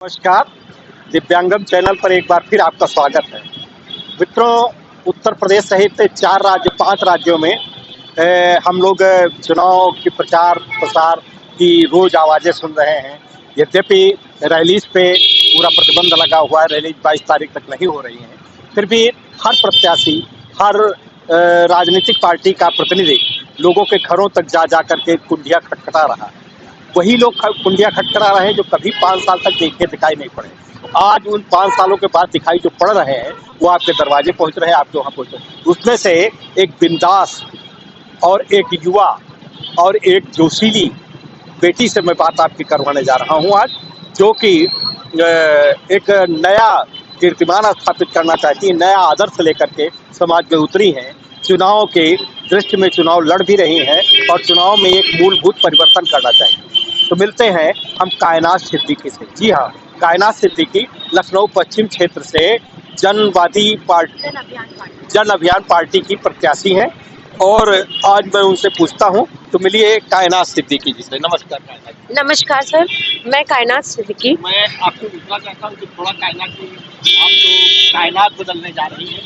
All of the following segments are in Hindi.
नमस्कार, दिव्यांगम चैनल पर एक बार फिर आपका स्वागत है। मित्रों, उत्तर प्रदेश सहित 5 राज्यों में हम लोग चुनाव की प्रचार प्रसार की रोज आवाज़ें सुन रहे हैं। यद्यपि रैलीज पे पूरा प्रतिबंध लगा हुआ है, रैली 22 तारीख तक नहीं हो रही है, फिर भी हर प्रत्याशी, हर राजनीतिक पार्टी का प्रतिनिधि लोगों के घरों तक जा करके कुंडियाँ खटखटा रहा है। वही लोग कुंडियाँ खटखटा रहे हैं जो कभी 5 साल तक दिखाई नहीं पड़े। आज उन 5 सालों के बाद दिखाई जो पड़ रहे हैं वो आपके दरवाजे पहुंच रहे हैं, आपके वहाँ पहुंच रहे हैं। उसमें से एक बिंदास और एक युवा और एक जोशीली बेटी से मैं बात आपकी करवाने जा रहा हूँ आज, जो कि एक नया कीर्तिमान स्थापित करना चाहती है, नया आदर्श लेकर के समाज में उतरी हैं। चुनाव के दृष्टि में चुनाव लड़ भी रही हैं और चुनाव में एक मूलभूत परिवर्तन करना चाहिए। तो मिलते हैं हम कायनात सिद्दीकी से। जी हाँ, कायनात सिद्दीकी लखनऊ पश्चिम क्षेत्र से जन अभियान पार्टी की प्रत्याशी हैं और आज मैं उनसे पूछता हूं। तो मिलिए कायनात सिद्दीकी जी से। नमस्कार कायनात जी। नमस्कार सर, मैं कायनात सिद्दीकी। मैं आपको पूछना चाहता हूं कि थोड़ा कायनात की आप तो कायनात बदलने जा रही हैं,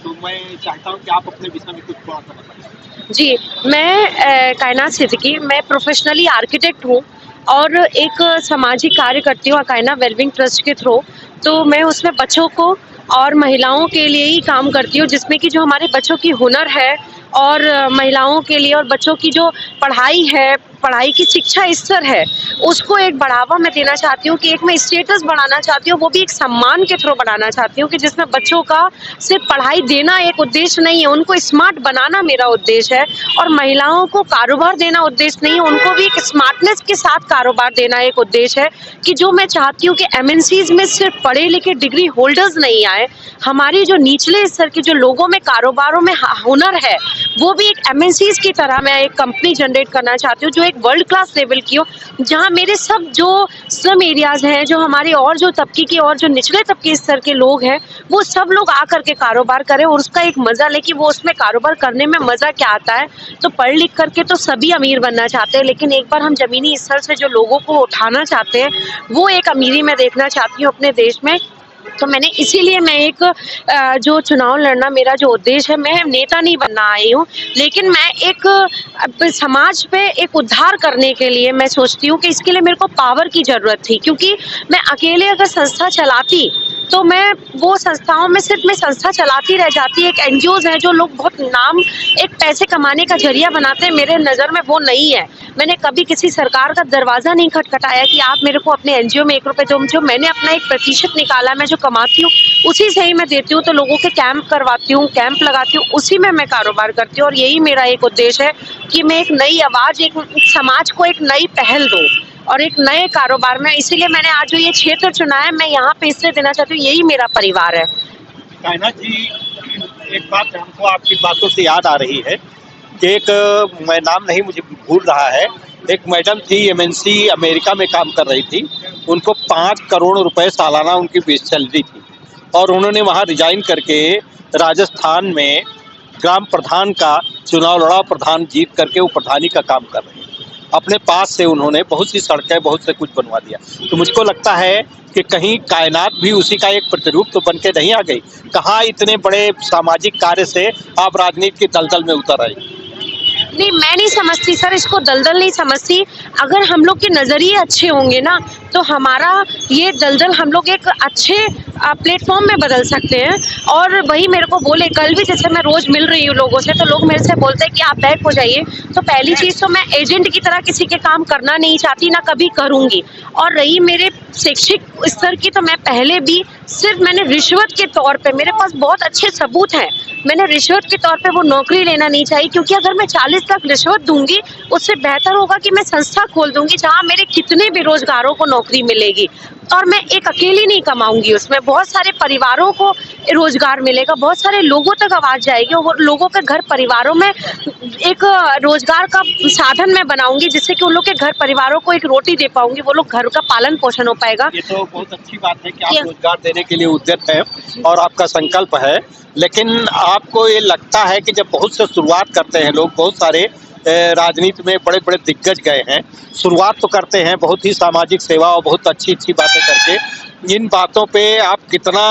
तो मैं चाहता हूं कि आप अपने विषय में कुछ थोड़ा सा बताएं। जी, मैं कायनात सिद्दीकी, मैं प्रोफेशनली आर्किटेक्ट हूँ और एक सामाजिक कार्य करती हूँ कायना वेलबिंग ट्रस्ट के थ्रू। तो मैं उसमें बच्चों को और महिलाओं के लिए ही काम करती हूँ, जिसमें कि जो हमारे बच्चों की हुनर है और महिलाओं के लिए और बच्चों की जो पढ़ाई है, पढ़ाई की शिक्षा स्तर है, उसको एक बढ़ावा मैं देना चाहती हूँ कि एक मैं स्टेटस बढ़ाना चाहती हूँ, वो भी एक सम्मान के थ्रू बढ़ाना चाहती हूँ कि जिसमें बच्चों का सिर्फ पढ़ाई देना एक उद्देश्य नहीं है, उनको स्मार्ट बनाना मेरा उद्देश्य है और महिलाओं को कारोबार देना उद्देश्य नहीं है, उनको भी एक स्मार्टनेस के साथ कारोबार देना एक उद्देश्य है। कि जो मैं चाहती हूँ कि एमएनसीज में सिर्फ पढ़े लिखे डिग्री होल्डर्स नहीं आए, हमारी जो निचले स्तर के जो लोगों में कारोबारों में हुनर है वो भी एक एमएनसीज की तरह मैं एक कंपनी जनरेट करना चाहती हूँ जो एक वर्ल्ड क्लास लेवल की हो, जहाँ मेरे सब जो स्लम एरियाज हैं, जो हमारे और जो तबके की और जो निचले तबके स्तर के लोग हैं, वो सब लोग आकर के कारोबार करें और उसका एक मजा ले कि वो उसमें कारोबार करने में मजा क्या आता है। तो पढ़ लिख करके तो सभी अमीर बनना चाहते हैं, लेकिन एक बार हम जमीनी स्तर से जो लोगों को उठाना चाहते हैं वो एक अमीरी मैं देखना चाहती हूँ अपने देश में। तो मैंने इसीलिए मैं एक जो चुनाव लड़ना मेरा जो उद्देश्य है, मैं नेता नहीं बनना आई हूँ, लेकिन मैं एक समाज पे एक उद्धार करने के लिए मैं सोचती हूँ कि इसके लिए मेरे को पावर की ज़रूरत थी, क्योंकि मैं अकेले अगर संस्था चलाती तो मैं वो संस्थाओं में सिर्फ मैं संस्था चलाती रह जाती। एक एनजीओज हैं जो लोग बहुत नाम एक पैसे कमाने का जरिया बनाते हैं, मेरे नज़र में वो नहीं है। मैंने कभी किसी सरकार का दरवाज़ा नहीं खटखटाया कि आप मेरे को अपने एनजीओ में 1 रुपये दो। जो मैंने अपना एक प्रतिशत निकाला, मैं जो कमाती हूँ उसी से ही मैं देती हूँ। तो लोगों के कैंप करवाती हूँ, कैंप लगाती हूँ, उसी में मैं कारोबार करती हूँ और यही मेरा एक उद्देश्य है कि मैं एक नई आवाज़, एक समाज को एक नई पहल दूँ और एक नए कारोबार में। इसीलिए मैंने आज जो ये क्षेत्र चुना है, मैं यहाँ पे इसलिए देना चाहती हूँ, यही मेरा परिवार है। कायनात जी, एक बात हमको आपकी बातों से याद आ रही है कि एक, मैं नाम नहीं मुझे भूल रहा है, एक मैडम थी एमएनसी अमेरिका में काम कर रही थी, उनको 5 करोड़ रुपए सालाना उनकी बेस सैलरी थी और उन्होंने वहाँ रिजाइन करके राजस्थान में ग्राम प्रधान का चुनाव लड़ा, प्रधान जीत करके वो प्रधानी का काम कर रहे हैं। अपने पास से उन्होंने बहुत सी सड़कें, बहुत से कुछ बनवा दिया। तो मुझको लगता है कि कहीं कायनात भी उसी का एक प्रतिरूप तो बन के नहीं आ गई। कहाँ इतने बड़े सामाजिक कार्य से आप राजनीति की दलदल में उतर आए? नहीं, मैं नहीं समझती सर, इसको दलदल नहीं समझती। अगर हम लोग के नज़रिए अच्छे होंगे ना तो हमारा ये दलदल हम लोग एक अच्छे प्लेटफॉर्म में बदल सकते हैं। और वही मेरे को बोले, कल भी जैसे मैं रोज़ मिल रही हूँ लोगों से, तो लोग मेरे से बोलते हैं कि आप बैक हो जाइए। तो पहली चीज़ तो मैं एजेंट की तरह किसी के काम करना नहीं चाहती, ना कभी करूँगी। और रही मेरे शैक्षिक स्तर की, तो मैं पहले भी सिर्फ मैंने रिश्वत के तौर पे, मेरे पास बहुत अच्छे सबूत हैं, मैंने रिश्वत के तौर पे वो नौकरी लेना नहीं चाहिए। क्योंकि अगर मैं 40 लाख रिश्वत दूंगी, उससे बेहतर होगा कि मैं संस्था खोल दूंगी जहां मेरे कितने बेरोजगारों को नौकरी मिलेगी और मैं एक अकेली नहीं कमाऊंगी, उसमें बहुत सारे परिवारों को रोजगार मिलेगा, बहुत सारे लोगों तक आवाज जाएगी और लोगों के घर परिवारों में एक रोजगार का साधन मैं बनाऊंगी, जिससे कि उन लोग के घर परिवारों को एक रोटी दे पाऊंगी, वो लोग घर का पालन पोषण हो पाएगा। ये तो बहुत अच्छी बात है कि आप रोजगार देने के लिए उद्यत है और आपका संकल्प है, लेकिन आपको ये लगता है कि जब बहुत से शुरुआत करते हैं लोग, बहुत सारे राजनीति में बड़े बड़े दिग्गज गए हैं। शुरुआत तो करते हैं बहुत ही सामाजिक सेवा और बहुत अच्छी अच्छी बातें करके। इन बातों पे आप कितना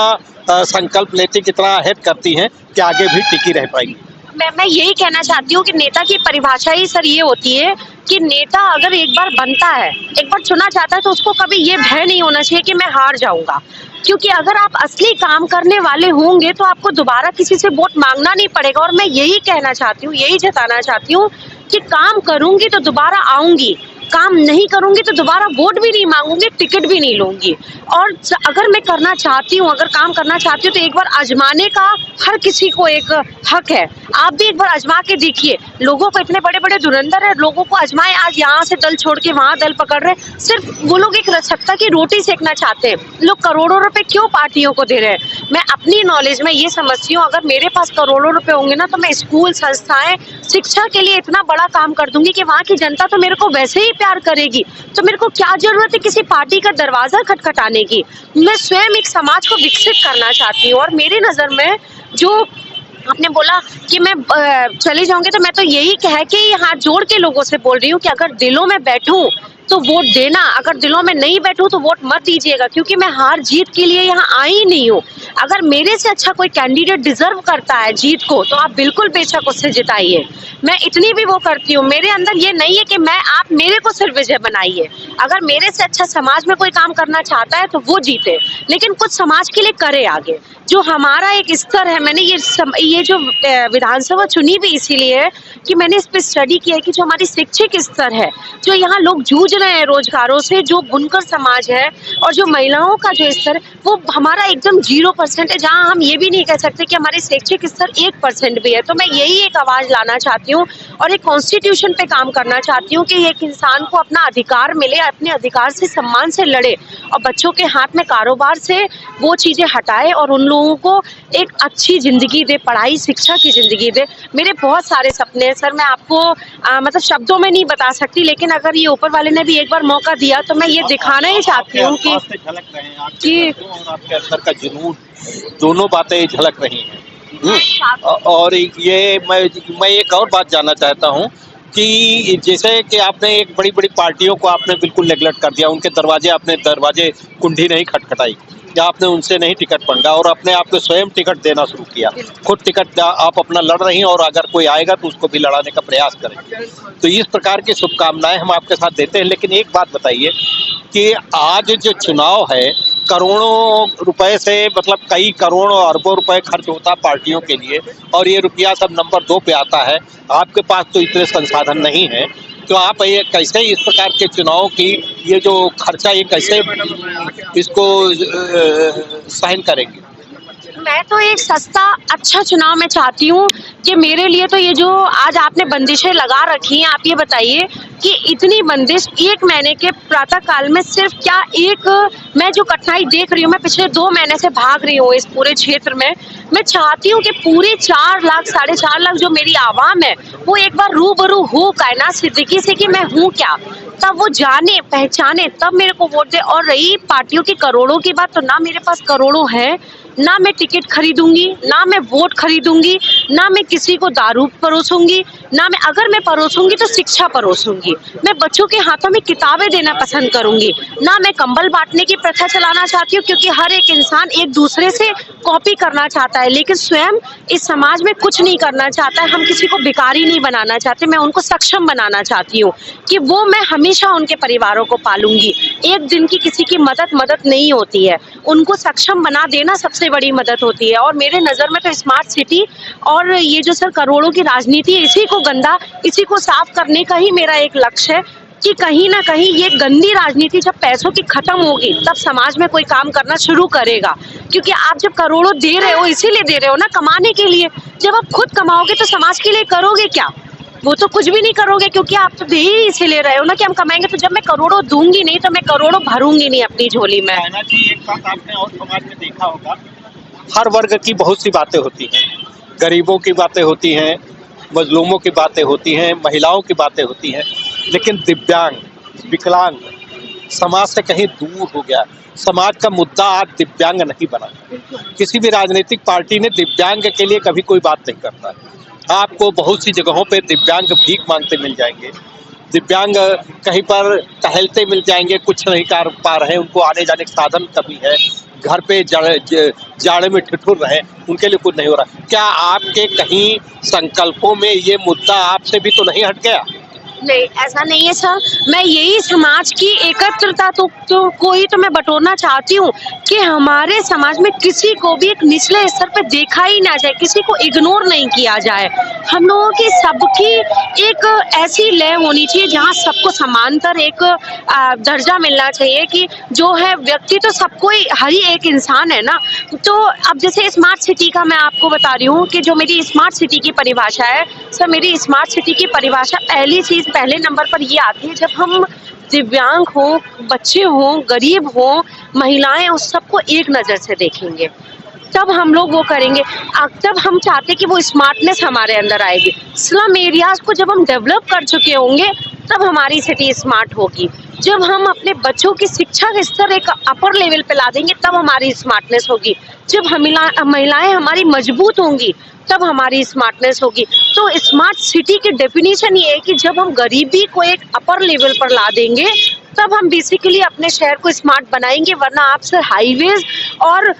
संकल्प लेती, कितना अहद करती हैं कि आगे भी टिकी रह पाएगी? मैं यही कहना चाहती हूँ कि नेता की परिभाषा ही सर ये होती है कि नेता अगर एक बार बनता है, एक बार चुना जाता है, तो उसको कभी ये भय नहीं होना चाहिए कि मैं हार जाऊंगा। क्योंकि अगर आप असली काम करने वाले होंगे तो आपको दोबारा किसी से वोट मांगना नहीं पड़ेगा। और मैं यही कहना चाहती हूँ, यही जताना चाहती हूँ कि काम करूंगी तो दोबारा आऊंगी, काम नहीं करूंगी तो दोबारा वोट भी नहीं मांगूंगी, टिकट भी नहीं लूंगी। और अगर मैं करना चाहती हूँ, अगर काम करना चाहती हूँ, तो एक बार आजमाने का हर किसी को एक हक है। आप भी एक बार आजमा के देखिए। लोगों को इतने बड़े बड़े धुरंधर है, लोगों को आजमाए, आज यहाँ से दल छोड़ के वहां दल पकड़ रहे। सिर्फ वो लोग एक रसकता की रोटी सेकना चाहते हैं। लोग करोड़ों रुपए क्यों पार्टियों को दे रहे हैं? मैं अपनी नॉलेज में ये समझती हूँ, अगर मेरे पास करोड़ों रुपए होंगे ना, तो मैं स्कूल, संस्थाएं, शिक्षा के लिए इतना बड़ा काम कर दूंगी कि वहाँ की जनता तो मेरे को वैसे ही प्यार करेगी। तो मेरे को क्या जरूरत है किसी पार्टी का दरवाजा खटखटाने की? मैं स्वयं एक समाज को विकसित करना चाहती हूँ। और मेरी नजर में जो आपने बोला कि मैं चली जाऊंगी, तो मैं तो यही कह के हाथ जोड़ के लोगों से बोल रही हूँ कि अगर दिलों में बैठूं तो वोट देना, अगर दिलों में नहीं बैठूं तो वोट मत दीजिएगा। क्योंकि मैं हार जीत के लिए यहाँ आई नहीं हूँ। अगर मेरे से अच्छा कोई कैंडिडेट डिजर्व करता है जीत को, तो आप बिल्कुल बेशक उससे जिताइए। मैं इतनी भी वो करती हूँ, मेरे अंदर ये नहीं है कि मैं आप मेरे को सिर्फ विजय बनाइए। अगर मेरे से अच्छा समाज में कोई काम करना चाहता है तो वो जीते, लेकिन कुछ समाज के लिए करे आगे। जो हमारा एक स्तर है, मैंने ये जो विधानसभा चुनी भी इसीलिए है कि मैंने इस पर स्टडी किया है कि जो हमारी शिक्षित स्तर है, जो यहाँ लोग जूझ रहे हैं रोजगारों से, जो बुनकर समाज है, और जो महिलाओं का जो स्तर है, वो हमारा एकदम 0% है। जहाँ हम ये भी नहीं कह सकते कि हमारी शैक्षिक स्तर 1% भी है। तो मैं यही एक आवाज लाना चाहती हूँ और एक कॉन्स्टिट्यूशन पे काम करना चाहती हूँ कि एक इंसान को अपना अधिकार मिले, अपने अधिकार से सम्मान से लड़े, और बच्चों के हाथ में कारोबार से वो चीजें हटाए और उन लोगों को एक अच्छी जिंदगी दे, पढ़ाई शिक्षा की जिंदगी दे। मेरे बहुत सारे सपने हैं सर, मैं आपको मतलब शब्दों में नहीं बता सकती, लेकिन अगर ये ऊपर वाले ने भी एक बार मौका दिया तो मैं ये दिखाना ही चाहती हूँ कि आपके अंदर का जुनून, दोनों बातें झलक रही हैं। और ये मैं एक और बात जानना चाहता हूँ कि जैसे कि आपने एक बड़ी बड़ी पार्टियों को आपने बिल्कुल नेगलेक्ट कर दिया, उनके दरवाजे कुंडी नहीं खटखटाई, या आपने उनसे नहीं टिकट मांगा और अपने आप को स्वयं टिकट देना शुरू किया। खुद टिकट आप अपना लड़ रही हैं और अगर कोई आएगा तो उसको भी लड़ाने का प्रयास करेंगे। तो इस प्रकार की शुभकामनाएं हम आपके साथ देते हैं। लेकिन एक बात बताइए कि आज जो चुनाव है, करोड़ों रुपए से, मतलब कई करोड़ और अरबों रुपए खर्च होता है पार्टियों के लिए, और ये रुपया सब नंबर 2 पे आता है। आपके पास तो इतने संसाधन नहीं है, तो आप ये कैसे इस प्रकार के चुनाव की ये जो खर्चा, ये कैसे इसको सहन करेंगे? मैं तो एक सस्ता अच्छा चुनाव में चाहती हूँ कि मेरे लिए तो ये जो आज आपने बंदिशें लगा रखी हैं, आप ये बताइए कि इतनी बंदिश एक महीने के प्रातः काल में सिर्फ क्या एक, मैं जो कठिनाई देख रही हूँ, मैं पिछले 2 महीने से भाग रही हूँ इस पूरे क्षेत्र में। मैं चाहती हूँ कि पूरे 4 लाख 4.5 लाख जो मेरी आवाम है, वो एक बार रूबरू हो कायनात सिद्दीकी से कि मैं हूँ क्या, तब वो जाने पहचाने, तब मेरे को वोट दे। और रही पार्टियों की करोड़ों की बात, तो ना मेरे पास करोड़ों है, ना मैं टिकट खरीदूंगी, ना मैं वोट खरीदूंगी, ना मैं किसी को दारू परोसूंगी, ना मैं, अगर मैं परोसूंगी तो शिक्षा परोसूंगी। मैं बच्चों के हाथों में किताबें देना पसंद करूंगी, ना मैं कंबल बांटने की प्रथा चलाना चाहती हूँ, क्योंकि हर एक इंसान एक दूसरे से कॉपी करना चाहता है, लेकिन स्वयं इस समाज में कुछ नहीं करना चाहता है। हम किसी को भिखारी नहीं बनाना चाहते, मैं उनको सक्षम बनाना चाहती हूँ कि वो, मैं हमेशा उनके परिवारों को पालूंगी। एक दिन की किसी की मदद नहीं होती है, उनको सक्षम बना देना सबसे बड़ी मदद होती है। और मेरे नज़र में तो स्मार्ट सिटी और ये जो सर करोड़ों की राजनीति है, इसी को गंदा, इसी को साफ करने का ही मेरा एक लक्ष्य है कि कहीं ना कहीं ये गंदी राजनीति जब पैसों की खत्म होगी, तब समाज में कोई काम करना शुरू करेगा। क्योंकि आप जब करोड़ों दे रहे हो, इसीलिए दे रहे हो ना, कमाने के लिए। जब आप खुद कमाओगे तो समाज के लिए करोगे क्या? वो तो कुछ भी नहीं करोगे, क्योंकि आप तो दे ही इसीलिए रहे हो ना कि हम कमाएंगे। तो जब मैं करोड़ों दूंगी नहीं, तो मैं करोड़ों भरूंगी नहीं अपनी झोली में। एक बात आपने और समाज में देखा होगा, हर वर्ग की बहुत सी बातें होती हैं, गरीबों की बातें होती हैं, मजलूमों की बातें होती हैं, महिलाओं की बातें होती हैं, लेकिन दिव्यांग, विकलांग समाज से कहीं दूर हो गया। समाज का मुद्दा आज दिव्यांग नहीं बना। किसी भी राजनीतिक पार्टी ने दिव्यांग के लिए कभी कोई बात नहीं करता। आपको बहुत सी जगहों पे दिव्यांग भीख मांगते मिल जाएंगे, दिव्यांग कहीं पर टहलते मिल जाएंगे, कुछ नहीं कर पा रहे, उनको आने जाने का साधन कमी है, घर पे जाड़े में ठिठुर रहे, उनके लिए कुछ नहीं हो रहा। क्या आपके कहीं संकल्पों में ये मुद्दा आपसे भी तो नहीं हट गया? नहीं, ऐसा नहीं है सर। मैं यही समाज की एकत्रता तो कोई तो मैं बटोरना चाहती हूँ कि हमारे समाज में किसी को भी एक निचले स्तर पे देखा ही ना जाए, किसी को इग्नोर नहीं किया जाए। हम लोगों की सबकी एक ऐसी लय होनी चाहिए जहाँ सबको समांतर एक दर्जा मिलना चाहिए कि जो है व्यक्ति तो सबको ही, हर ही एक इंसान है ना। तो अब जैसे स्मार्ट सिटी का मैं आपको बता रही हूँ कि जो मेरी स्मार्ट सिटी की परिभाषा है सर, मेरी स्मार्ट सिटी की परिभाषा पहली चीज पहले नंबर पर ये आती है, जब हम दिव्यांग हो, बच्चे हों, गरीब हों, महिलाएं, उस सबको एक नज़र से देखेंगे, तब हम लोग वो करेंगे। तब हम चाहते कि वो स्मार्टनेस हमारे अंदर आएगी। स्लम एरियाज को जब हम डेवलप कर चुके होंगे तब हमारी सिटी स्मार्ट होगी। जब हम अपने बच्चों की शिक्षा का स्तर एक अपर लेवल पे ला देंगे तब हमारी स्मार्टनेस होगी। जब महिलाएं हमारी मजबूत होंगी तब हमारी स्मार्टनेस होगी। तो स्मार्ट सिटी की डेफिनेशन ये है कि जब हम गरीबी को एक अपर लेवल पर ला देंगे तब हम बेसिकली अपने शहर को स्मार्ट बनाएंगे। वरना आप सर हाईवेज और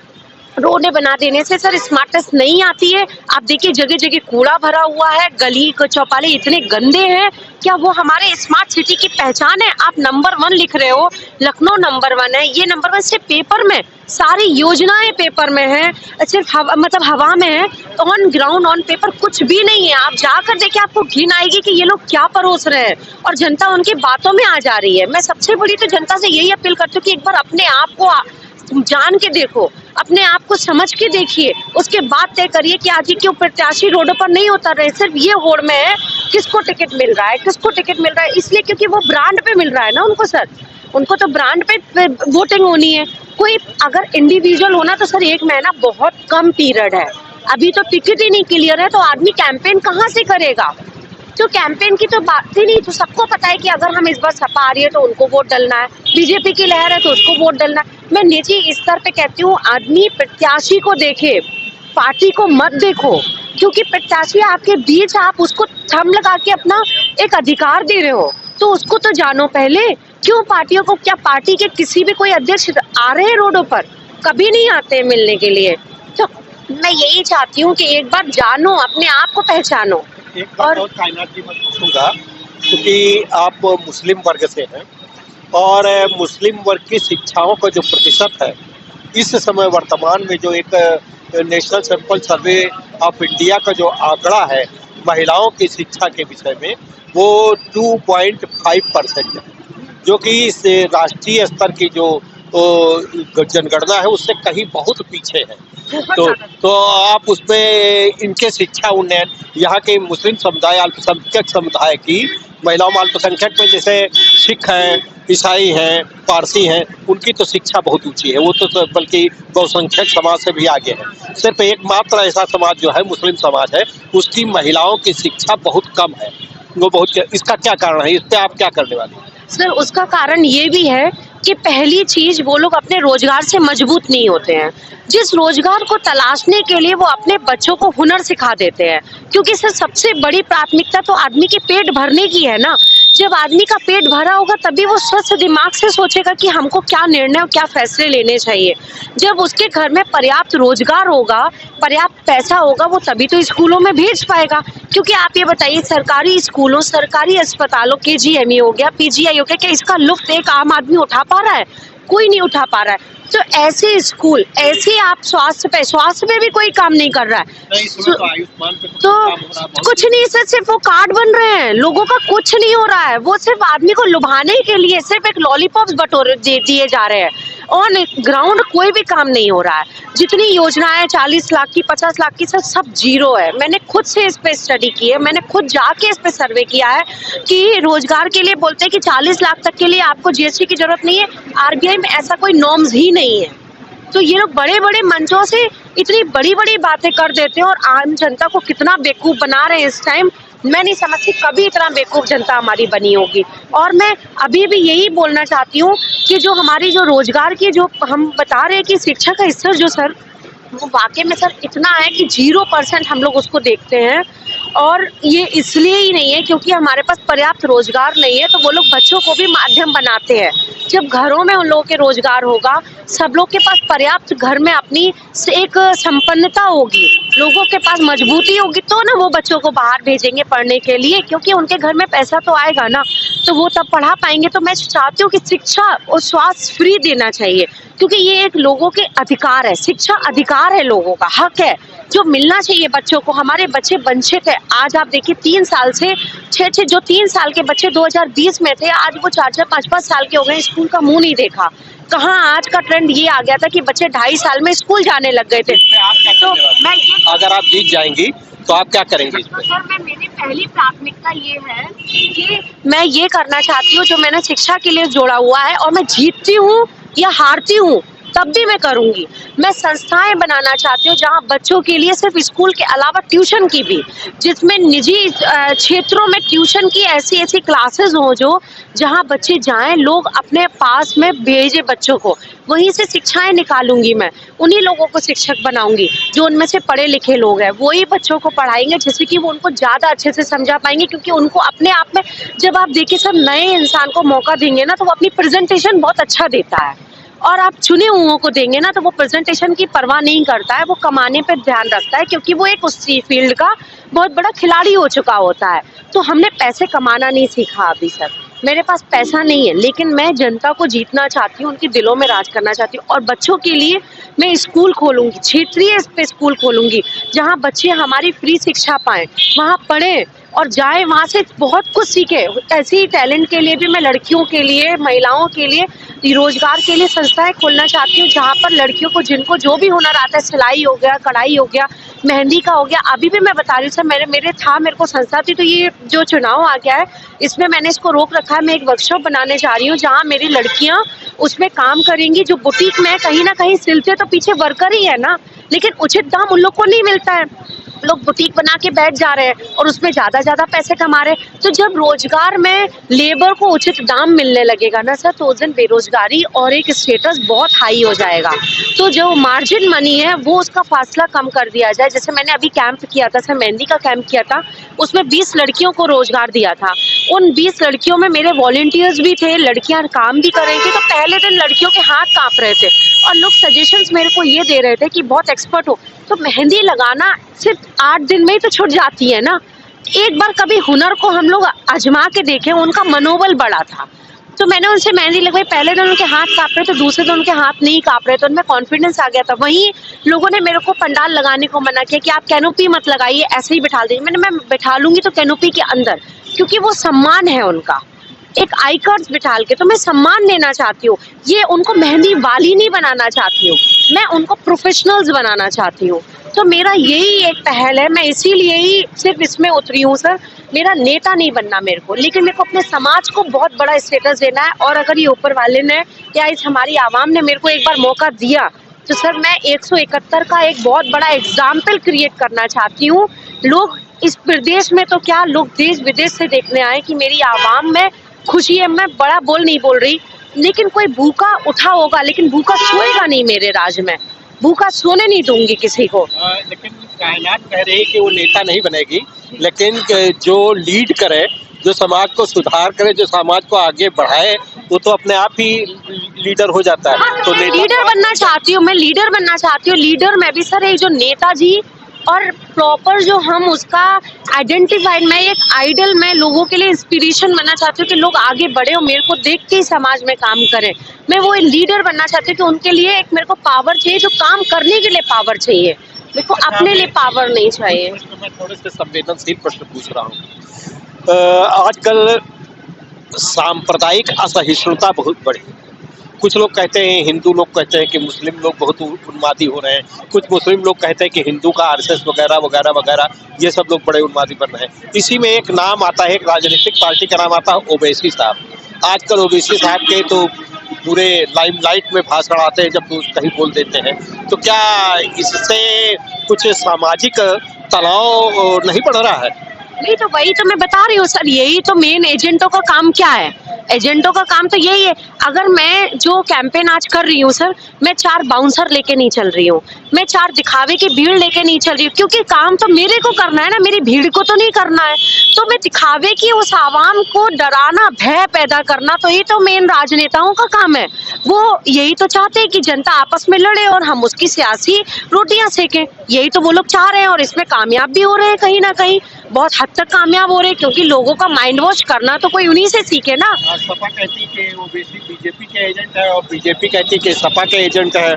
रोडें बना देने से सर स्मार्टनेस नहीं आती है। आप देखिए जगह जगह कूड़ा भरा हुआ है, गली चौपाले इतने गंदे हैं, क्या वो हमारे स्मार्ट सिटी की पहचान है? आप नंबर 1 लिख रहे हो, लखनऊ नंबर 1 है, ये नंबर 1 सिर्फ पेपर में, सारी योजनाएं पेपर में है, सिर्फ मतलब हवा में है, ऑन ग्राउंड ऑन पेपर कुछ भी नहीं है। आप जाकर देखिए, आपको घिन आएगी कि ये लोग क्या परोस रहे हैं और जनता उनकी बातों में आ जा रही है। मैं सबसे बड़ी तो जनता से यही अपील करती हूँ कि एक बार अपने आप को जान के देखो, अपने आप को समझ के देखिए, उसके बाद तय करिए कि आज ही क्यों प्रत्याशी रोडों पर नहीं उतर रहे। सिर्फ ये होड़ में है किसको टिकट मिल रहा है, किसको टिकट मिल रहा है, इसलिए क्योंकि वो ब्रांड पे मिल रहा है ना उनको सर, उनको तो ब्रांड पे वोटिंग होनी है। कोई अगर इंडिविजुअल होना तो सर 1 महीना बहुत कम पीरियड है, अभी तो टिकट ही नहीं क्लियर है तो आदमी कैंपेन कहाँ से करेगा? तो कैंपेन की तो बात ही नहीं। तो सबको पता है कि अगर हम इस बार सपा आ रही है तो उनको वोट डालना है, बीजेपी की लहर है तो उसको वोट डालना है। मैं निजी स्तर पे कहती हूँ, आदमी प्रत्याशी को देखे, पार्टी को मत देखो, क्योंकि प्रत्याशी आपके बीच, आप उसको थंब लगा के अपना एक अधिकार दे रहे हो, तो उसको तो जानो पहले। क्यों पार्टियों को, क्या पार्टी के किसी भी कोई अध्यक्ष आ रहे हैं रोडों पर? कभी नहीं आते मिलने के लिए। तो मैं यही चाहती हूँ कि एक बार जानो, अपने आप को पहचानो। एक बात और कायनात जी मैं पूछूंगा, क्योंकि आप मुस्लिम वर्ग से हैं और मुस्लिम वर्ग की शिक्षाओं का जो प्रतिशत है इस समय वर्तमान में, जो एक national sample survey of India का जो आंकड़ा है महिलाओं की शिक्षा के विषय में, वो 2.5% है, जो कि इस राष्ट्रीय स्तर की जो जनगणना है उससे कहीं बहुत पीछे है। तो आप उसमें इनके शिक्षा उन्नयन, यहाँ के मुस्लिम समुदाय, अल्पसंख्यक समुदाय की महिलाओं में, अल्पसंख्यक में जैसे सिख हैं, ईसाई हैं, पारसी हैं, उनकी तो शिक्षा बहुत ऊंची है, वो तो बल्कि बहुसंख्यक समाज से भी आगे है। सिर्फ एकमात्र ऐसा समाज जो है मुस्लिम समाज है, उसकी महिलाओं की शिक्षा बहुत कम है, वो बहुत। इसका क्या कारण है? इस पर आप क्या करने वाले हैं? सर उसका कारण ये भी है कि पहली चीज, वो लोग अपने रोजगार से मजबूत नहीं होते हैं। जिस रोजगार को तलाशने के लिए वो अपने बच्चों को हुनर सिखा देते हैं, क्योंकि सर सबसे बड़ी प्राथमिकता तो आदमी के पेट भरने की है ना। जब आदमी का पेट भरा होगा तभी वो स्वस्थ दिमाग से सोचेगा कि हमको क्या निर्णय और क्या फैसले लेने चाहिए। जब उसके घर में पर्याप्त रोजगार होगा, पर्याप्त पैसा होगा, वो तभी तो स्कूलों में भेज पाएगा। क्योंकि आप ये बताइए, सरकारी स्कूलों, सरकारी अस्पतालों, KGME हो गया, PGI हो गया, क्या इसका लुत्फ एक आम आदमी उठा पा रहा है? कोई नहीं उठा पा रहा है। तो ऐसे स्कूल, ऐसे आप स्वास्थ्य पे भी कोई काम नहीं कर रहा है। तो कुछ नहीं सर, सिर्फ वो कार्ड बन रहे हैं, लोगों का कुछ नहीं हो रहा है। वो सिर्फ आदमी को लुभाने के लिए सिर्फ एक लॉलीपॉप्स बटोरे दिए जा रहे हैं, ऑन ग्राउंड कोई भी काम नहीं हो रहा है। जितनी योजनाएं 40 लाख की, 50 लाख की, सब जीरो है। मैंने खुद से इस पे स्टडी की है, मैंने खुद जाके इस पे सर्वे किया है कि रोजगार के लिए बोलते हैं कि 40 लाख तक के लिए आपको GST की जरूरत नहीं है, RBI में ऐसा कोई नॉर्म्स ही नहीं है। तो ये लोग बड़े बड़े मंचों से इतनी बड़ी बड़ी बातें कर देते हैं और आम जनता को कितना बेवकूफ बना रहे हैं इस टाइम। मैं नहीं समझती कभी इतना बेवकूफ जनता हमारी बनी होगी। और मैं अभी भी यही बोलना चाहती हूँ कि जो हमारी जो रोजगार की, जो हम बता रहे हैं कि शिक्षा का स्तर जो सर, वो वाकई में सर इतना है कि 0% हम लोग उसको देखते हैं। और ये इसलिए ही नहीं है क्योंकि हमारे पास पर्याप्त रोजगार नहीं है, तो वो लोग बच्चों को भी माध्यम बनाते हैं। जब घरों में उन लोगों के रोजगार होगा, सब लोग के पास पर्याप्त घर में अपनी एक संपन्नता होगी, लोगों के पास मजबूती होगी, तो ना वो बच्चों को बाहर भेजेंगे पढ़ने के लिए, क्योंकि उनके घर में पैसा तो आएगा ना, तो वो तब पढ़ा पाएंगे। तो मैं चाहती हूँ कि शिक्षा और स्वास्थ्य फ्री देना चाहिए, क्योंकि ये एक लोगों के अधिकार है, शिक्षा अधिकार है, लोगों का हक है जो मिलना चाहिए बच्चों को। हमारे बच्चे वंचित है। आज आप देखिए 3 साल से 6 जो 3 साल के बच्चे 2020 में थे, आज वो 4 5 साल के हो गए, स्कूल का मुंह नहीं देखा। कहाँ आज का ट्रेंड ये आ गया था कि बच्चे 2.5 साल में स्कूल जाने लग गए थे। तो मैं ये, अगर आप जीत जाएंगी तो आप क्या करेंगे इस पर? सर मेरी पहली प्राथमिकता ये है कि मैं ये करना चाहती हूँ जो मैंने शिक्षा के लिए जोड़ा हुआ है, और मैं जीतती हूँ या हारती हूँ तब भी मैं करूंगी। मैं संस्थाएं बनाना चाहती हूँ जहाँ बच्चों के लिए सिर्फ स्कूल के अलावा ट्यूशन की भी, जिसमें निजी क्षेत्रों में ट्यूशन की ऐसी क्लासेस हो जो जहाँ बच्चे जाएं, लोग अपने पास में भेजे बच्चों को, वहीं से शिक्षाएं निकालूंगी। मैं उन्हीं लोगों को शिक्षक बनाऊंगी जो उनमें से पढ़े लिखे लोग हैं, वही बच्चों को पढ़ाएंगे जिससे कि वो उनको ज़्यादा अच्छे से समझा पाएंगे। क्योंकि उनको अपने आप में, जब आप देखिए सब नए इंसान को मौका देंगे ना, तो वो अपनी प्रेजेंटेशन बहुत अच्छा देता है, और आप चुने हुओं को देंगे ना तो वो प्रेजेंटेशन की परवाह नहीं करता है, वो कमाने पे ध्यान रखता है, क्योंकि वो एक उस फील्ड का बहुत बड़ा खिलाड़ी हो चुका होता है। तो हमने पैसे कमाना नहीं सीखा अभी सर, मेरे पास पैसा नहीं है, लेकिन मैं जनता को जीतना चाहती हूँ, उनके दिलों में राज करना चाहती हूँ। और बच्चों के लिए मैं स्कूल खोलूंगी, क्षेत्रीय पे स्कूल खोलूंगी, जहाँ बच्चे हमारी फ्री शिक्षा पाएं, वहाँ पढ़ें और जाए, वहाँ से बहुत कुछ सीखे। ऐसे ही टैलेंट के लिए भी मैं लड़कियों के लिए, महिलाओं के लिए, रोजगार के लिए संस्थाएं खोलना चाहती हूँ, जहाँ पर लड़कियों को, जिनको जो भी हुनर आता है, सिलाई हो गया, कढ़ाई हो गया, मेहंदी का हो गया। अभी भी मैं बता रही हूँ सर, मेरे को संस्था थी, तो ये जो चुनाव आ गया है इसमें मैंने इसको रोक रखा है। मैं एक वर्कशॉप बनाने जा रही हूँ जहाँ मेरी लड़कियाँ उसमें काम करेंगी। जो बुटीक में कहीं ना कहीं सिलते तो पीछे वर्कर ही है ना, लेकिन उचित दाम उन लोग को नहीं मिलता है, लोग बुटीक बना के बैठ जा रहे हैं और उसमें ज्यादा पैसे कमा रहे हैं। तो जब रोजगार में लेबर को उचित दाम मिलने लगेगा ना सर, तो उस दिन बेरोजगारी और एक स्टेटस बहुत हाई हो जाएगा। तो जो मार्जिन मनी है वो उसका फासला कम कर दिया जाए। जैसे मैंने अभी कैंप किया था सर, मेहंदी का कैंप किया था, उसमें 20 लड़कियों को रोजगार दिया था। उन 20 लड़कियों में मेरे वॉलंटियर्स भी थे, लड़कियां काम भी कर रही थी। तो पहले दिन लड़कियों के हाथ कांप रहे थे और लोग सजेशंस मेरे को ये दे रहे थे कि बहुत एक्सपर्ट हो। तो मेहंदी लगाना सिर्फ 8 दिन में ही तो छूट जाती है ना, एक बार कभी हुनर को हम लोग आजमा के देखें, उनका मनोबल बढ़ा था। तो मैंने उनसे मेहंदी लगवाई, पहले दिन उनके हाथ कांप रहे थे, दूसरे दिन उनके हाथ नहीं कांप रहे, तो उनमें कॉन्फिडेंस आ गया था। वहीं लोगों ने मेरे को पंडाल लगाने को मना किया कि आप कैनोपी मत लगाइए, ऐसे ही बिठा दीजिए। मैं बिठा लूंगी तो कैनोपी के अंदर, क्योंकि वो सम्मान है उनका, एक आई कार्ड बिठाल के। तो मैं सम्मान लेना चाहती हूँ, ये उनको मेहंदी वाली नहीं बनाना चाहती हूँ, मैं उनको प्रोफेशनल्स बनाना चाहती हूँ। तो मेरा यही एक पहल है, मैं इसीलिए ही सिर्फ इसमें उतरी हूँ सर। मेरा नेता नहीं बनना मेरे को, लेकिन मेरे को अपने समाज को बहुत बड़ा स्टेटस देना है। और अगर ये ऊपर वाले ने या इस हमारी आवाम ने मेरे को एक बार मौका दिया, तो सर मैं 171 का एक बहुत बड़ा एग्जाम्पल क्रिएट करना चाहती हूँ। लोग इस प्रदेश में तो क्या, लोग देश विदेश से देखने आए कि मेरी आवाम में खुशी है। मैं बड़ा बोल नहीं बोल रही, लेकिन कोई भूखा उठा होगा, लेकिन भूखा सोएगा नहीं मेरे राज में, भूखा सोने नहीं दूंगी किसी को। लेकिन कायनात कह रही है कि वो नेता नहीं बनेगी, लेकिन जो लीड करे, जो समाज को सुधार करे, जो समाज को आगे बढ़ाए, वो तो अपने आप ही लीडर हो जाता है। तो लीडर बनना चाहती हूँ, मैं लीडर बनना चाहती हूँ। लीडर में भी सर एक जो नेताजी और प्रॉपर जो हम उसका आइडेंटिफाइड, मैं एक आइडल, मैं लोगों के लिए इंस्पिरेशन बनना चाहती हूँ कि लोग आगे बढ़े और मेरे को देख के ही समाज में काम करें। मैं वो लीडर बनना चाहती हूँ कि उनके लिए एक मेरे को पावर चाहिए, जो काम करने के लिए पावर चाहिए, मेरे को अपने लिए पावर नहीं चाहिए। मैं थोड़े से संवेदनशील प्रश्न पूछ रहा हूँ। आजकल सांप्रदायिक असहिष्णुता बहुत बढ़ी। कुछ लोग कहते हैं, हिंदू लोग कहते हैं कि मुस्लिम लोग बहुत उन्मादी हो रहे हैं, कुछ मुस्लिम लोग कहते हैं कि हिंदू का आरएसएस वगैरह वगैरह वगैरह, ये सब लोग बड़े उन्मादी बन रहे हैं। इसी में एक नाम आता है, एक राजनीतिक पार्टी का नाम आता है ओवैसी साहब। आजकल ओवैसी साहब के तो पूरे लाइमलाइट में भाषण आते हैं जब कहीं बोल देते हैं। तो क्या इससे कुछ सामाजिक तनाव नहीं बढ़ रहा है? नहीं, तो वही तो मैं बता रही हूँ सर, यही तो मेन एजेंटों का काम क्या है। एजेंटों का काम तो यही है। अगर मैं जो कैंपेन आज कर रही हूँ सर, मैं 4 बाउंसर लेके नहीं चल रही हूँ, मैं 4 दिखावे की भीड़ लेके नहीं चल रही हूँ, क्योंकि काम तो मेरे को करना है ना, मेरी भीड़ को तो नहीं करना है। तो मैं दिखावे की उस आवाम को डराना, भय पैदा करना, तो ये तो मेन राजनेताओं का काम है। वो यही तो चाहते हैं कि जनता आपस में लड़े और हम उसकी सियासी रोटियां सेकें, यही तो वो लोग चाह रहे हैं और इसमें कामयाब भी हो रहे हैं, कहीं ना कहीं बहुत हद तक कामयाब हो रहे हैं, क्योंकि लोगों का माइंड वॉश करना तो कोई उन्हीं से सीखे ना। सपा कहती कि ओबीसी बीजेपी के एजेंट है और बीजेपी कहती कि सपा के एजेंट है?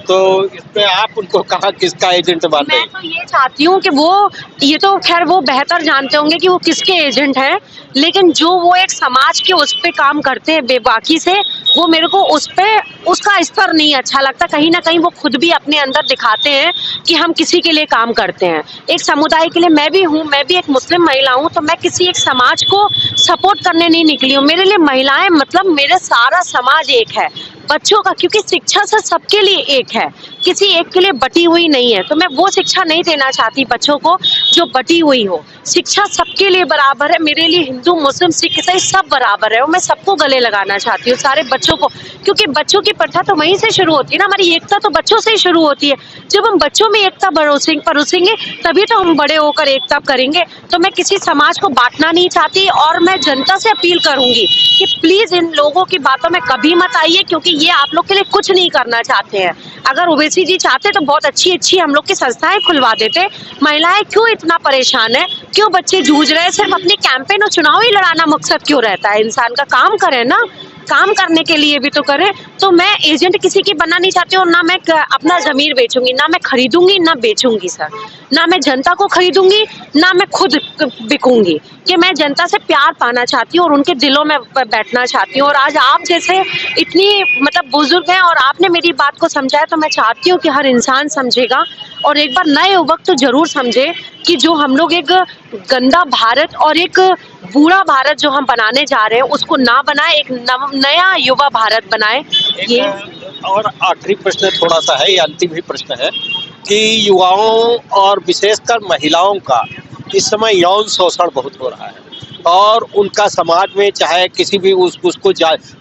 तो इसमें आप उनको कहा किसका एजेंट मान रहे हैं? मैं तो ये चाहती हूँ कि वो, ये तो खैर वो बेहतर जानते होंगे कि वो किसके एजेंट हैं, लेकिन जो वो एक समाज के उस पे काम करते हैं बेबाकी से, वो मेरे को उस पे उसका स्तर नहीं अच्छा लगता। कहीं ना कहीं वो खुद भी अपने अंदर दिखाते हैं कि हम किसी के लिए काम करते हैं, एक समुदाय के लिए। मैं भी हूँ, मैं भी एक मुस्लिम महिला हूँ, तो मैं किसी एक समाज को सपोर्ट करने नहीं निकली हूँ। मेरे लिए महिलाएं मतलब मेरा सारा समाज एक है, बच्चों का, क्योंकि शिक्षा से सबके लिए एक है, किसी एक के लिए बटी हुई नहीं है। तो मैं वो शिक्षा नहीं देना चाहती बच्चों को जो बटी हुई हो। शिक्षा सबके लिए बराबर है, मेरे लिए हिंदू मुस्लिम सिख ईसाई सब बराबर है, और मैं सबको गले लगाना चाहती हूँ, सारे बच्चों को, क्योंकि बच्चों की प्रथा तो वहीं से शुरू होती है ना, हमारी एकता तो बच्चों से ही शुरू होती है। जब हम बच्चों में एकता परोसेंगे तभी तो हम बड़े होकर एकता करेंगे। तो मैं किसी समाज को बांटना नहीं चाहती, और मैं जनता से अपील करूंगी कि प्लीज इन लोगों की बातों में कभी मत आइए, क्योंकि ये आप लोग के लिए कुछ नहीं करना चाहते हैं। अगर ओवैसी जी चाहते तो बहुत अच्छी अच्छी हम लोग की संस्थाएं खुलवा देते। महिलाएं क्यों इतना परेशान है, क्यों बच्चे जूझ रहे हैं, सिर्फ अपनी कैंपेन और चुनाव ही लड़ाना मकसद क्यों रहता है? इंसान का काम करे ना, काम करने के लिए भी तो करे। तो मैं एजेंट किसी की बनना नहीं चाहती हूँ, ना मैं अपना जमीर बेचूंगी, ना मैं खरीदूंगी ना बेचूंगी सर, ना मैं जनता को खरीदूंगी ना मैं खुद बिकूंगी। कि मैं जनता से प्यार पाना चाहती हूँ और उनके दिलों में बैठना चाहती हूँ। और आज आप जैसे इतनी मतलब बुजुर्ग हैं और आपने मेरी बात को समझाया, तो मैं चाहती हूँ कि हर इंसान समझेगा और एक बार नए युवक तो जरूर समझे कि जो हम लोग एक गंदा भारत और एक बुरा भारत जो हम बनाने जा रहे हैं उसको ना बनाए, एक नया युवा भारत बनाए। ये और आखिरी प्रश्न थोड़ा सा है, ये अंतिम ही प्रश्न है कि युवाओं और विशेषकर महिलाओं का इस समय यौन शोषण बहुत हो रहा है और उनका समाज में चाहे किसी भी उसको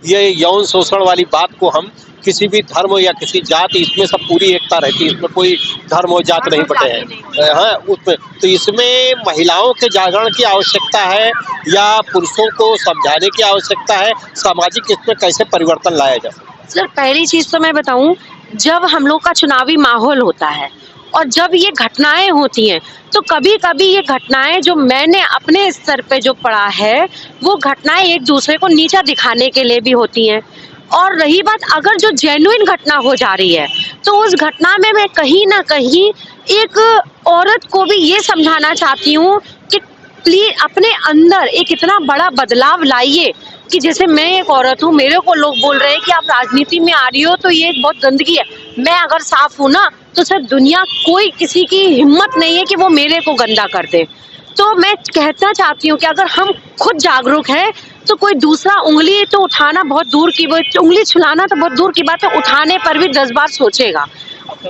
ये यौन शोषण वाली बात को हम किसी भी धर्म या किसी जाति, इसमें सब पूरी एकता रहती है, इसमें कोई धर्म और जात नहीं बटे हैं। हाँ, उसमें तो इसमें महिलाओं के जागरण की आवश्यकता है या पुरुषों को समझाने की आवश्यकता है? सामाजिक इसमें कैसे परिवर्तन लाया जा सकता है? सर पहली चीज तो मैं बताऊं, जब हम लोग का चुनावी माहौल होता है और जब ये घटनाएं होती हैं, तो कभी कभी ये घटनाएं जो मैंने अपने स्तर पे जो पढ़ा है, वो घटनाएं एक दूसरे को नीचा दिखाने के लिए भी होती हैं। और रही बात अगर जो जेन्युइन घटना हो जा रही है, तो उस घटना में मैं कहीं ना कहीं एक औरत को भी ये समझाना चाहती हूँ कि प्लीज अपने अंदर एक इतना बड़ा बदलाव लाइए कि जैसे मैं एक औरत हूँ, मेरे को लोग बोल रहे हैं कि आप राजनीति में आ रही हो तो ये बहुत गंदगी है। मैं अगर साफ हूँ ना, तो सर दुनिया कोई किसी की हिम्मत नहीं है कि वो मेरे को गंदा कर दे। तो मैं कहना चाहती हूँ कि अगर हम खुद जागरूक हैं तो कोई दूसरा उंगली तो उठाना बहुत दूर की, उंगली छुलाना तो बहुत दूर की बात है, उठाने पर भी 10 बार सोचेगा।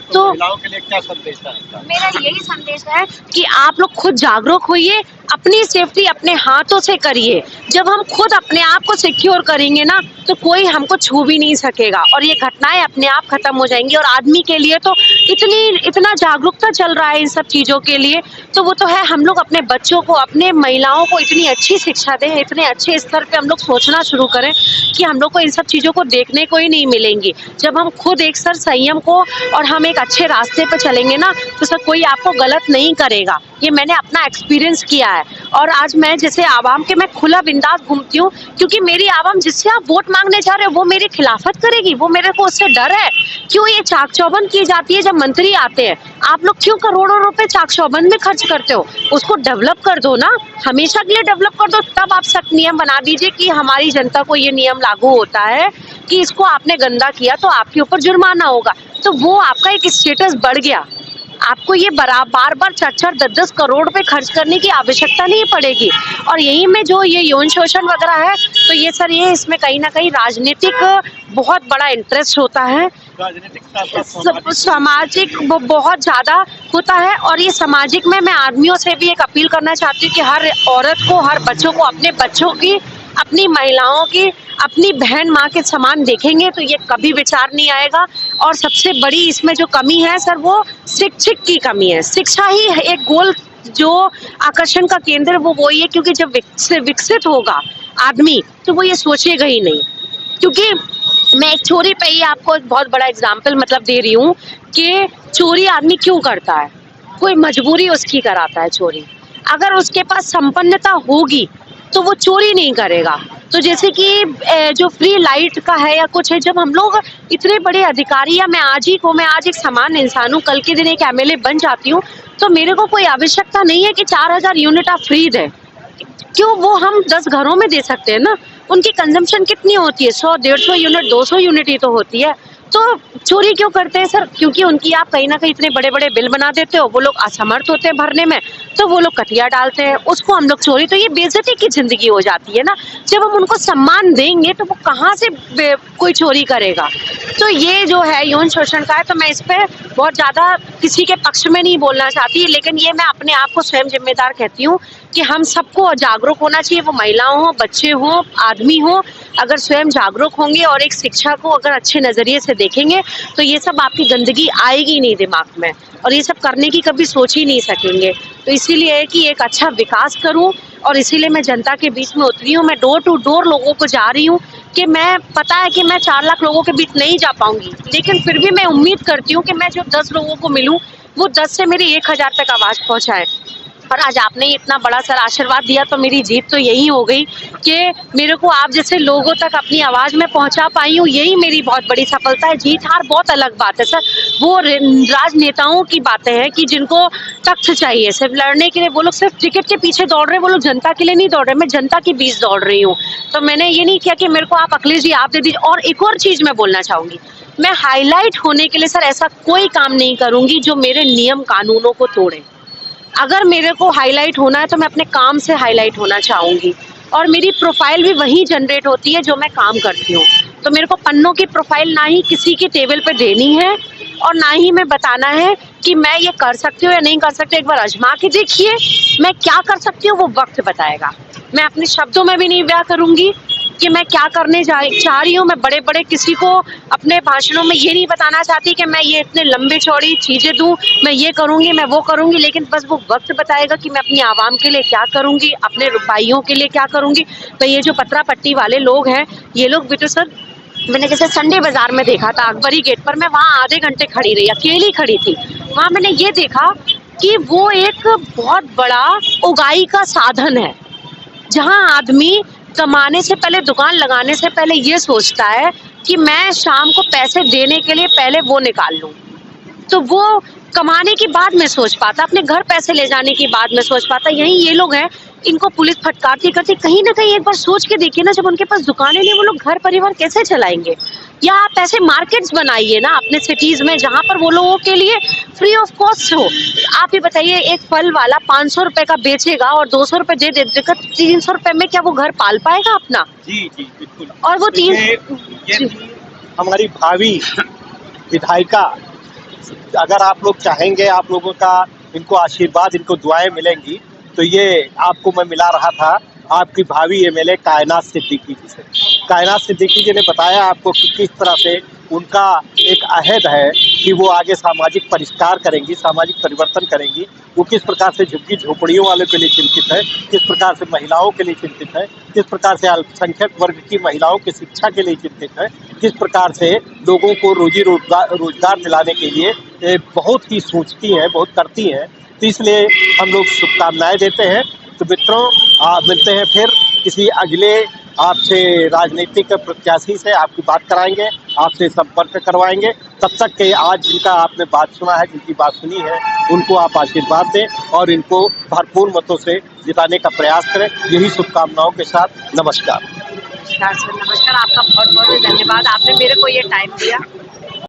तो महिलाओं के लिए क्या संदेश है? मेरा यही संदेश है कि आप लोग खुद जागरूक होइए, अपनी सेफ्टी अपने हाथों से करिए। जब हम खुद अपने आप को सिक्योर करेंगे ना, तो कोई हमको छू भी नहीं सकेगा और ये घटनाएं अपने आप खत्म हो जाएंगी। और आदमी के लिए तो इतना जागरूकता चल रहा है इन सब चीजों के लिए, तो वो तो है हम लोग अपने बच्चों को, अपने महिलाओं को इतनी अच्छी शिक्षा दें, इतने अच्छे स्तर पे हम लोग सोचना शुरू करें कि हम लोग को इन सब चीजों को देखने को ही नहीं मिलेंगी। जब हम खुद एक सर संयम को और हम एक अच्छे रास्ते पर चलेंगे ना, तो सर कोई आपको गलत नहीं करेगा। ये मैंने अपना एक्सपीरियंस किया है। और आज मैं जैसे आवाम के मैं खुला बिंदास घूमती हूँ, क्योंकि मेरी आवाम जिससे आप वोट मांगने जा रहे हो वो मेरी खिलाफत करेगी, वो मेरे को उससे डर है। क्यों ये चाक चौबंद की जाती है जब मंत्री आते हैं? आप लोग क्यों करोड़ों रुपए चाक चौबंद में खर्च करते हो? उसको डेवलप कर दो ना, हमेशा के लिए डेवलप कर दो। तब आप सख्त नियम बना दीजिए कि हमारी जनता को ये नियम लागू होता है कि इसको आपने गंदा किया तो आपके ऊपर जुर्माना होगा। तो वो आपका एक स्टेटस बढ़ गया। आपको ये बार बार 4-4, 10-10 करोड़ पे खर्च करने की आवश्यकता नहीं पड़ेगी। और यही में जो ये यौन शोषण वगैरह है, तो ये सर ये इसमें कहीं ना कहीं राजनीतिक बहुत बड़ा इंटरेस्ट होता है, सामाजिक बहुत ज्यादा होता है। और ये सामाजिक में मैं आदमियों से भी एक अपील करना चाहती हूँ कि हर औरत को, हर बच्चों को अपने बच्चों की अपनी महिलाओं की अपनी बहन माँ के समान देखेंगे तो ये कभी विचार नहीं आएगा। और सबसे बड़ी इसमें जो कमी है सर, वो शिक्षक की कमी है। शिक्षा ही एक गोल जो आकर्षण का केंद्र वो वही है, क्योंकि जब विकसित होगा आदमी तो वो ये सोचेगा ही नहीं। क्योंकि मैं एक चोरी पे ही आपको एक बहुत बड़ा एग्जाम्पल मतलब दे रही हूँ कि चोरी आदमी क्यों करता है, कोई मजबूरी उसकी कराता है चोरी। अगर उसके पास संपन्नता होगी तो वो चोरी नहीं करेगा। तो जैसे कि जो फ्री लाइट का है या कुछ है, जब हम लोग इतने बड़े अधिकारी, या मैं आज एक सामान्य इंसान हूँ, कल के दिन एक एमएलए बन जाती हूँ, तो मेरे को कोई आवश्यकता नहीं है कि 4000 यूनिट आप फ्री दें। क्यों, वो हम 10 घरों में दे सकते हैं ना। उनकी कंजम्पशन कितनी होती है, 100, 150 यूनिट, 200 यूनिट ही तो होती है। तो चोरी क्यों करते हैं सर? क्योंकि उनकी आप कहीं ना कहीं इतने बड़े बड़े बिल बना देते हो, वो लोग असमर्थ होते हैं भरने में, तो वो लोग कटिया डालते हैं, उसको हम लोग चोरी। तो ये बेइज्जती की जिंदगी हो जाती है ना। जब हम उनको सम्मान देंगे तो वो कहाँ से कोई चोरी करेगा। तो ये जो है यौन शोषण का है, तो मैं इस पर बहुत ज्यादा किसी के पक्ष में नहीं बोलना चाहती, लेकिन ये मैं अपने आप को स्वयं जिम्मेदार कहती हूँ कि हम सबको जागरूक होना चाहिए। वो महिलाओं हो, बच्चे हो, आदमी हो, अगर स्वयं जागरूक होंगे और एक शिक्षा को अगर अच्छे नजरिए से देखेंगे तो ये सब आपकी गंदगी आएगी नहीं दिमाग में, और ये सब करने की कभी सोच ही नहीं सकेंगे। तो इसीलिए है कि एक अच्छा विकास करूं, और इसीलिए मैं जनता के बीच में उतरी हूँ। मैं डोर टू डोर लोगों को जा रही हूँ कि मैं पता है कि मैं 4 लाख लोगों के बीच नहीं जा पाऊंगी, लेकिन फिर भी मैं उम्मीद करती हूँ कि मैं जो 10 लोगों को मिलूं वो 10 से मेरी 1000 तक आवाज पहुंचाए। और आज आपने इतना बड़ा सर आशीर्वाद दिया, तो मेरी जीत तो यही हो गई कि मेरे को आप जैसे लोगों तक अपनी आवाज में पहुंचा पाई हूँ, यही मेरी बहुत बड़ी सफलता है। जीत हार बहुत अलग बात है सर, वो राजनेताओं की बातें हैं कि जिनको तख्त चाहिए सिर्फ लड़ने के लिए, वो लोग सिर्फ टिकट के पीछे दौड़ रहे हैं, वो लोग जनता के लिए नहीं दौड़ रहे। मैं जनता के बीच दौड़ रही हूँ। तो मैंने ये नहीं किया कि मेरे को आप अखिलेश जी आप दे दीजिए। और एक और चीज मैं बोलना चाहूंगी, मैं हाईलाइट होने के लिए सर ऐसा कोई काम नहीं करूंगी जो मेरे नियम कानूनों को तोड़े। अगर मेरे को हाईलाइट होना है तो मैं अपने काम से हाईलाइट होना चाहूंगी, और मेरी प्रोफाइल भी वही जनरेट होती है जो मैं काम करती हूँ। तो मेरे को पन्नों की प्रोफाइल ना ही किसी के टेबल पे देनी है, और ना ही मैं बताना है कि मैं ये कर सकती हूँ या नहीं कर सकती। एक बार आजमा के देखिए, मैं क्या कर सकती हूँ वो वक्त बताएगा। मैं अपने शब्दों में भी नहीं ब्याह करूंगी कि मैं क्या करने चाह रही हूँ। मैं बड़े बड़े किसी को अपने भाषणों में ये नहीं बताना चाहती कि मैं ये इतने लंबे चौड़ी चीजें दूं, मैं ये करूंगी, मैं वो करूंगी, लेकिन बस वो वक्त बताएगा कि मैं अपनी आवाम के लिए क्या करूंगी, अपने भाइयों के लिए क्या करूंगी। तो ये जो पतरा पट्टी वाले लोग हैं, ये लोग भी तो सर, मैंने जैसे संडे बाजार में देखा था अकबरी गेट पर, मैं वहाँ आधे घंटे खड़ी रही, अकेली खड़ी थी वहाँ। मैंने ये देखा कि वो एक बहुत बड़ा उगाई का साधन है, जहाँ आदमी कमाने से पहले, दुकान लगाने से पहले ये सोचता है कि मैं शाम को पैसे देने के लिए पहले वो निकाल लूं। तो वो कमाने की बाद में सोच पाता, अपने घर पैसे ले जाने की बाद में सोच पाता। यही ये लोग हैं, इनको पुलिस फटकारती करती। कहीं ना कहीं एक बार सोच के देखिए ना, जब उनके पास दुकानें नहीं, वो लोग घर परिवार कैसे चलाएंगे। या आप ऐसे मार्केट्स बनाइए ना अपने सिटीज में, जहाँ पर वो लोगों के लिए फ्री ऑफ कॉस्ट हो। आप ही बताइए, एक फल वाला 500 रुपए का बेचेगा और 200 रुपए दे देगा, 300 रुपए में क्या वो घर पाल पाएगा अपना? जी जी बिल्कुल। और वो हमारी भावी विधायिका, अगर आप लोग चाहेंगे, आप लोगों का इनको आशीर्वाद, इनको दुआएं मिलेंगी, तो ये आपको मैं मिला रहा था आपकी भावी एमएलए कायनात सिद्दीकी जी से। कायनात सिद्दीकी जी ने बताया आपको कि किस तरह से उनका एक अहद है कि वो आगे सामाजिक परिष्कार करेंगी, सामाजिक परिवर्तन करेंगी। वो किस प्रकार से झुग्गी झोपड़ियों वालों के लिए चिंतित है, किस प्रकार से महिलाओं के लिए चिंतित है, किस प्रकार से अल्पसंख्यक वर्ग की महिलाओं की शिक्षा के लिए चिंतित है, किस प्रकार से लोगों को रोजी रोजगार दिलाने के लिए बहुत ही सोचती हैं, बहुत करती हैं। तो इसलिए हम लोग शुभकामनाएं देते हैं। तो मित्रों, मिलते हैं फिर किसी अगले आपसे राजनीतिक प्रत्याशी से, आपकी बात कराएंगे, आपसे संपर्क करवाएंगे। तब तक के आज जिनका आपने बात सुना है, जिनकी बात सुनी है, उनको आप आशीर्वाद दें और इनको भरपूर मतों से जिताने का प्रयास करें। यही शुभकामनाओं के साथ नमस्कार। नमस्कार सर, नमस्कार। आपका बहुत बहुत धन्यवाद, आपने मेरे को ये टाइम दिया।